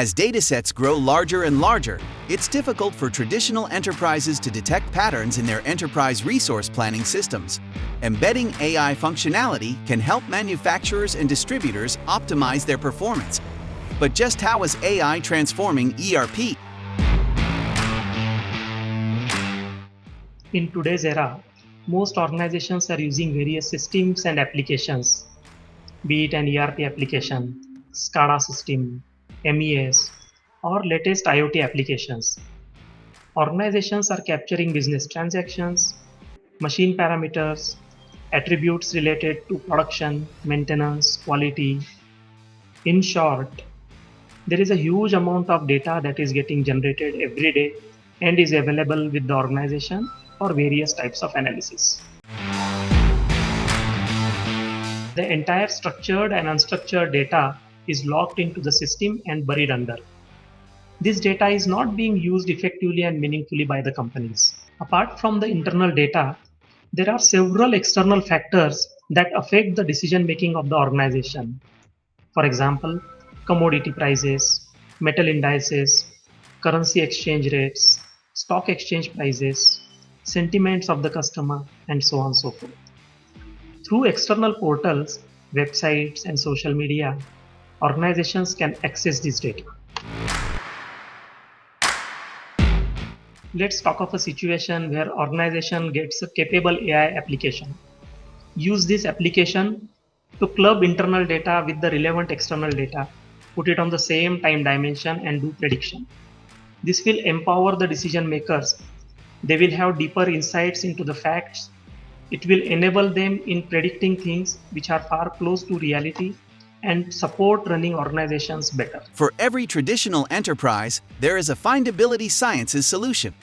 As datasets grow larger and larger, it's difficult for traditional enterprises to detect patterns in their enterprise resource planning systems. Embedding AI functionality can help manufacturers and distributors optimize their performance. But just how is AI transforming ERP? In today's era, most organizations are using various systems and applications, be it an ERP application, SCADA system, MES, or latest IoT applications. Organizations are capturing business transactions, machine parameters, attributes related to production, maintenance, quality. In short, there is a huge amount of data that is getting generated every day and is available with the organization for various types of analysis. The entire structured and unstructured data is locked into the system and buried under. This data is not being used effectively and meaningfully by the companies. Apart from the internal data, there are several external factors that affect the decision making of the organization. For example, commodity prices, metal indices, currency exchange rates, stock exchange prices, sentiments of the customer, and so on and so forth. Through external portals, websites, and social media, organizations can access this data. Let's talk of a situation where organization gets a capable AI application. Use this application to club internal data with the relevant external data, put it on the same time dimension and do prediction. This will empower the decision makers. They will have deeper insights into the facts. It will enable them in predicting things which are far close to reality and support running organizations better. For every traditional enterprise, there is a Findability Sciences solution.